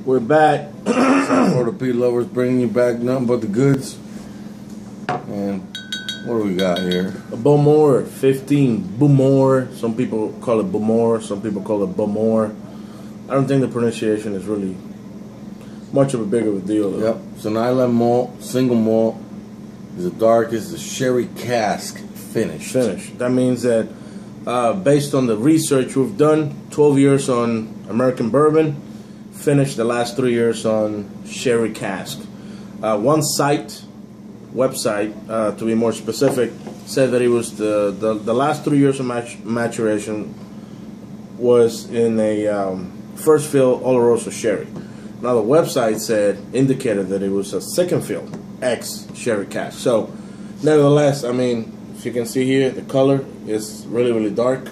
We're back. For the Peat lovers, bringing you back nothing but the goods. And what do we got here? A Bowmore 15, Bowmore. Some people call it Bowmore, some people call it Bowmore. I don't think the pronunciation is really much of a big of a deal, though. Yep, it's an island malt, single malt. It's the darkest, the sherry cask finished. That means that based on the research we've done, 12 years on American bourbon, finished the last 3 years on sherry cask. One website, to be more specific, said that it was the last 3 years of maturation was in a first fill Oloroso sherry. Now the website indicated that it was a second fill ex sherry cask. So nevertheless, I mean, if you can see here, the color is really dark.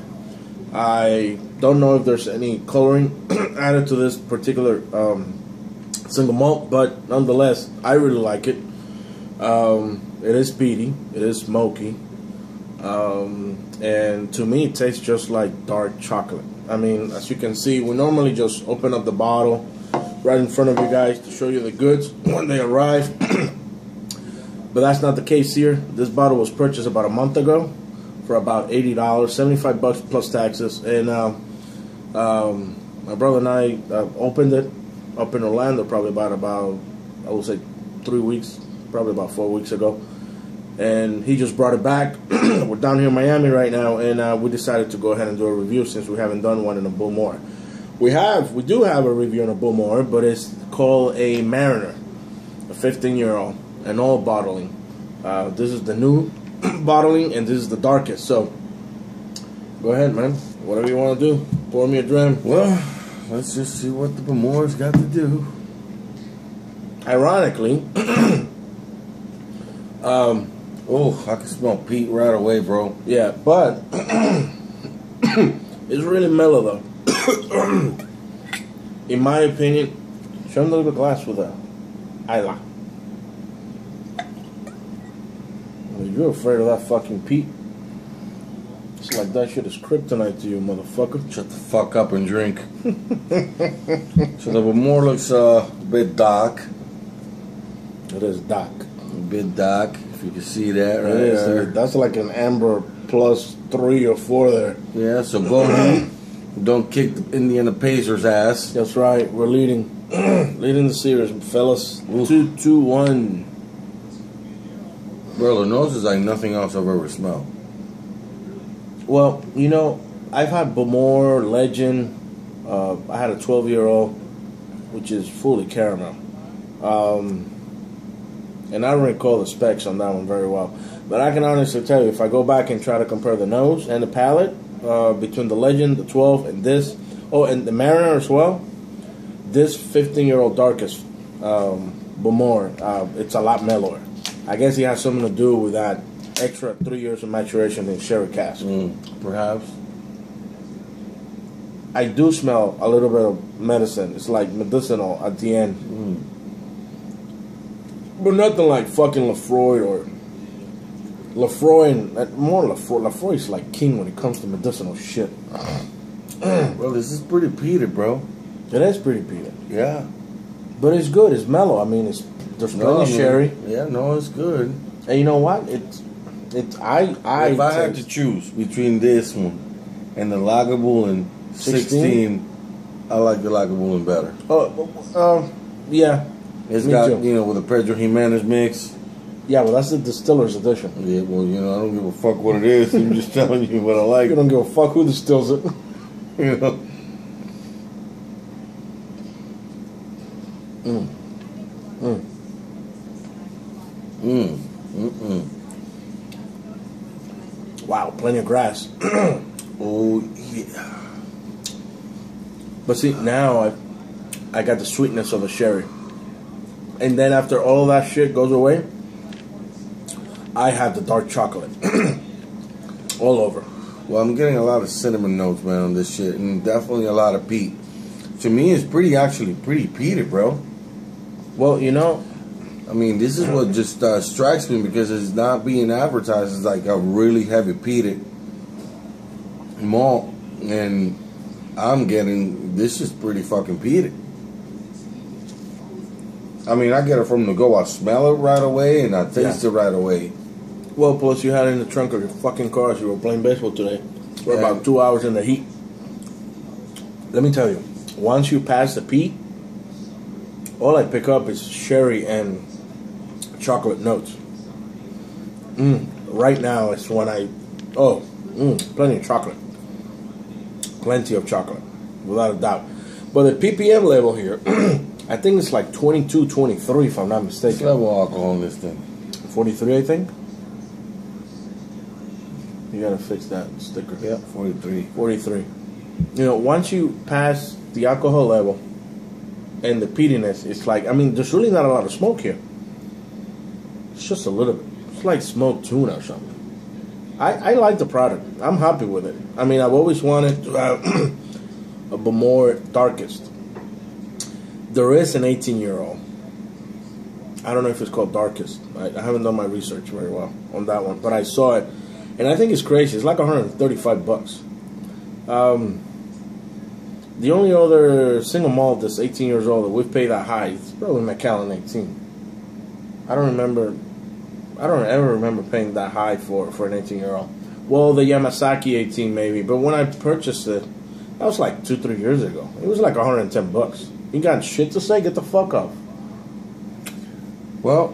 I don't know if there's any coloring added to this particular single malt, but nonetheless, I really like it. It is peaty, it is smoky, and to me it tastes just like dark chocolate. I mean, as you can see, we normally just open up the bottle right in front of you guys to show you the goods when they arrive. But that's not the case here. This bottle was purchased about a month ago for about $80, $75 plus taxes, and my brother and I opened it up in Orlando probably about I would say 3 weeks, probably about 4 weeks ago, and he just brought it back. We're down here in Miami right now, and we decided to go ahead and do a review since we haven't done one in a Bowmore. We do have a review on a Bowmore, but it's called a Mariner, a 15-year-old, and all bottling. This is the new bottling, and this is the darkest. So go ahead, man. Whatever you want to do, pour me a dram. Well, let's just see what the Bowmore's got to do. Ironically, oh, I can smell peat right away, bro. Yeah, but it's really mellow though. In my opinion, show me the glass with that. Isla. You're afraid of that fucking peat. It's like that shit is kryptonite to you, motherfucker. Shut the fuck up and drink. So the Bowmore looks a bit dark. It is dark. A bit dark, if you can see that right there. That's like an amber plus 3 or 4 there. Yeah, so go ahead. Don't kick the Indiana Pacers' ass. That's right. We're leading. Leading the series, fellas. 2-1. Bro, the nose is like nothing else I've ever smelled. Well, you know, I've had Bowmore, Legend. I had a 12-year-old, which is fully caramel. And I don't recall the specs on that one very well. But I can honestly tell you, if I go back and try to compare the nose and the palate between the Legend, the 12, and this, and the Mariner as well, this 15-year-old Darkest Bowmore, it's a lot mellower. I guess it has something to do with that extra 3 years of maturation in sherry cask. Perhaps. I do smell a little bit of medicine. It's like medicinal at the end. But nothing like fucking Lafroy or Lafroy, and more Lafroy. Lafroy is like king when it comes to medicinal shit. Bro, this is pretty peated, bro. It is pretty peated. Yeah. But it's good. It's mellow. I mean, there's plenty of sherry. Yeah, no, it's good. And you know what? If I had to choose between this one and the Lagavulin 16, I like the Lagavulin better. Yeah. It's got, with the Pedro Jimenez mix. Yeah, well, that's the distiller's edition. Yeah, well, I don't give a fuck what it is. I'm just telling you what I like. You don't give a fuck who distills it. You know. Wow, plenty of grass. Oh, yeah. But see, now I got the sweetness of the sherry. And then after all that shit goes away, I have the dark chocolate. All over. Well, I'm getting a lot of cinnamon notes, man, on this shit. And definitely a lot of peat. To me, it's actually pretty peated, bro. Well, I mean, this is what just strikes me because it's not being advertised as like a really heavy peated malt. And I'm getting, this is pretty fucking peated. I mean, I get it from the go. I smell it right away and I taste it right away. Well, plus you had it in the trunk of your fucking car as you were playing baseball today for about 2 hours in the heat. Let me tell you, once you pass the Peat, all I pick up is sherry and chocolate notes. Right now it's when plenty of chocolate. Plenty of chocolate, without a doubt. But the ppm level here, I think it's like 22, 23 if I'm not mistaken. What's level alcohol in this thing? 43, I think. You gotta fix that sticker. Yeah, 43. 43. You know, once you pass the alcohol level and the peatiness, it's like, I mean, there's really not a lot of smoke here. It's just a little bit. It's like smoked tuna or something. I like the product. I'm happy with it. I mean, I've always wanted to have a Bowmore Darkest. There is an 18-year-old. I don't know if it's called Darkest. I haven't done my research very well on that one, but I saw it, and I think it's crazy. It's like $135. The only other single malt that's 18 years old that we've paid that high is probably Macallan 18. I don't ever remember paying that high for an 18-year-old. Well, the Yamasaki 18 maybe, but when I purchased it, that was like 2-3 years ago. It was like $110. You got shit to say? Get the fuck off. Well,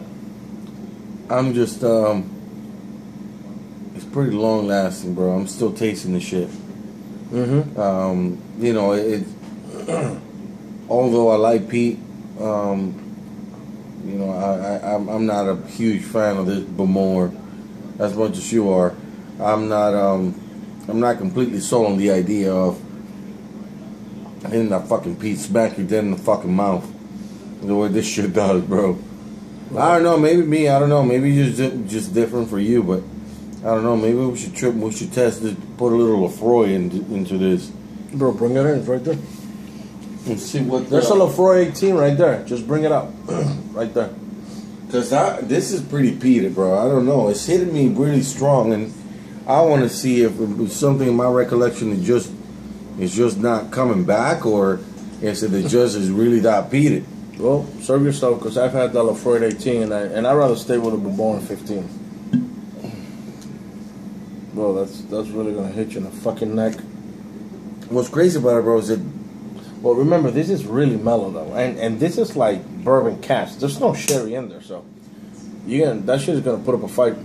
I'm just it's pretty long lasting, bro. I'm still tasting the shit. You know, although I like Peat, you know, I'm not a huge fan of this Bowmore as much as you are. I'm not completely sold on the idea of hitting that fucking Peat smack you dead in the fucking mouth the way this shit does, bro. I don't know, maybe me, I don't know, maybe it's just different for you, but I don't know, maybe we should test this, put a little Lefroy into this. Bro, bring it in, it's right there. And see what there's a Lefroy 18 right there. Just bring it up. Right there. Because this is pretty peated, bro. I don't know. It's hitting me really strong, and I want to see if something in my recollection is just not coming back, or is it just is really that peated. Well, serve yourself, because I've had the Lefroy 18, and I'd rather stay with a Bowmore 15. Bro, that's really gonna hit you in the fucking neck. What's crazy about it, bro, is that. Well, remember, this is really mellow, though. And this is like bourbon cast. There's no sherry in there, so that shit is going to put up a fight.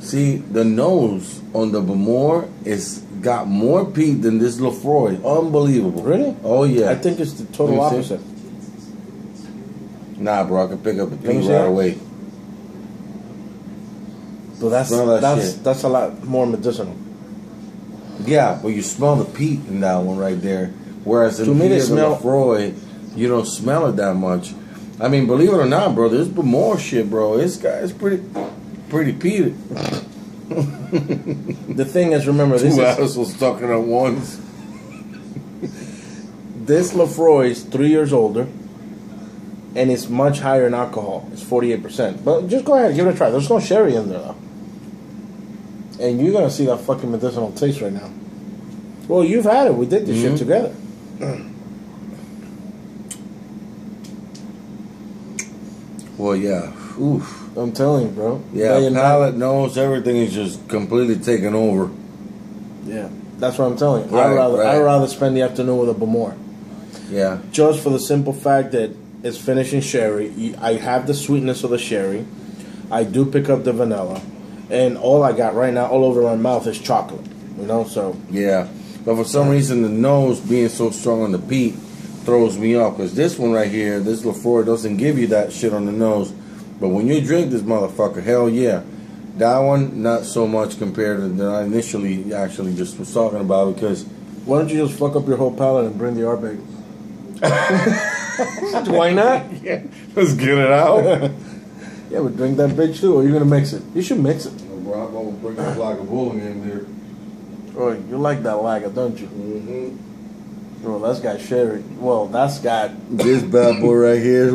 See, the nose on the Bowmore got more peat than this Lefroy. Unbelievable. Really? Oh, yeah. I think it's the total opposite. Nah, bro, I can pick up the peat right away. But that's a lot more medicinal. Yeah, but you smell the peat in that one right there. Whereas in the Lefroy, you don't smell it that much. I mean, believe it or not, bro, this Bowmore shit, bro, it's pretty peated. The thing is, remember, this Two assholes talking at once. This Lefroy is 3 years older, and it's much higher in alcohol. It's 48%. But just go ahead and give it a try. There's no sherry in there, though. And you're going to see that fucking medicinal taste right now. Well, you've had it. We did this shit together. Well, yeah. Oof. I'm telling you, bro. Yeah, palate, nose, everything is just completely taken over. Yeah, that's what I'm telling you. Right, I'd rather spend the afternoon with a Bowmore. Yeah. Just for the simple fact that it's finished in sherry. I have the sweetness of the sherry. I do pick up the vanilla. And all I got right now, all over my mouth, is chocolate. You know, so. Yeah. But for some reason, the nose being so strong on the Peat throws me off. Because this one right here, this Lefroy, doesn't give you that shit on the nose. But when you drink this motherfucker, hell yeah. That one, not so much compared to that I initially actually just was talking about. Because. Why don't you just fuck up your whole palate and bring the R-Bag? Why not? Yeah. Let's get it out. Yeah, but drink that bitch too, or you're gonna mix it. You should mix it. No, bro, I'm gonna bring this lager bull in here. Oh, you like that lager, don't you? Mm-hmm. Well, that's got sherry. Well, that's got this bad boy right here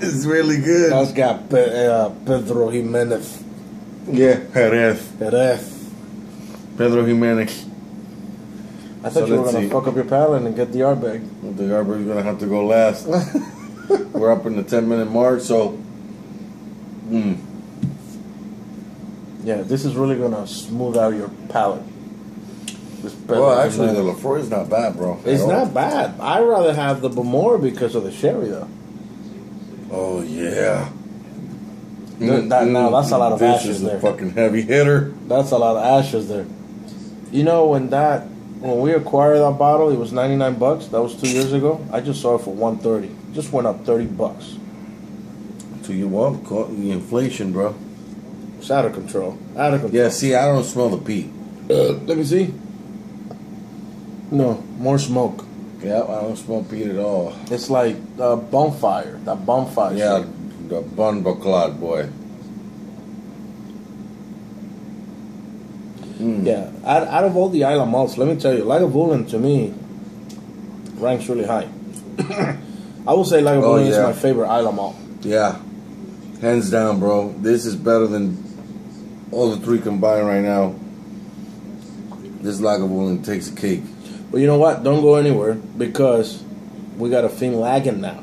is really good. That's got Pedro Jimenez. Yeah, Jerez. Pedro Jimenez. I thought you were going to fuck up your palate and get the Ardbeg. The Ardbeg is going to have to go last. We're up in the 10-minute mark, so... Yeah, this is really going to smooth out your palate. Well, actually, the Lafroy is not bad, bro. It's not bad. I'd rather have the Bowmore because of the sherry, though. Oh, yeah. Now, that's a lot of ashes there. This is a fucking heavy hitter. That's a lot of ashes there. You know, when we acquired that bottle, it was $99. That was 2 years ago. I just saw it for $130. Just went up $30. So you want the inflation, bro? It's out of control. Out of control. Yeah. See, I don't smell the peat. Let me see. No, more smoke. Yeah, I don't smell peat at all. It's like bonfire. That bonfire. Yeah, shit. the bun baclad, boy. Yeah, out of all the Isla malts, let me tell you, Lagavulin to me ranks really high. I will say Lagavulin is my favorite Isla malt. Yeah, hands down, bro. This is better than all the three combined right now. This Lagavulin takes a cake. But you know what? Don't go anywhere because we got a Finlagen now,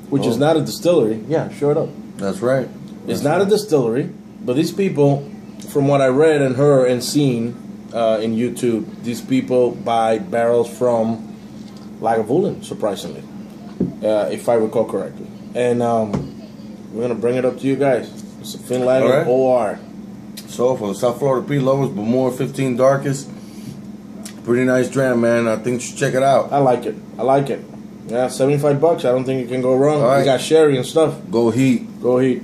which is not a distillery. Yeah, show it up. That's right. It's not a distillery, but these people, from what I read and heard and seen in YouTube, these people buy barrels from Lagavulin, surprisingly, if I recall correctly. And we're going to bring it up to you guys. It's a Finlagen OR. So for the South Florida Peat lovers, Bowmore 15 Darkest. Pretty nice dram, man. I think you should check it out. I like it. I like it. Yeah, $75. I don't think you can go wrong. All right. We got sherry and stuff. Go Heat. Go Heat.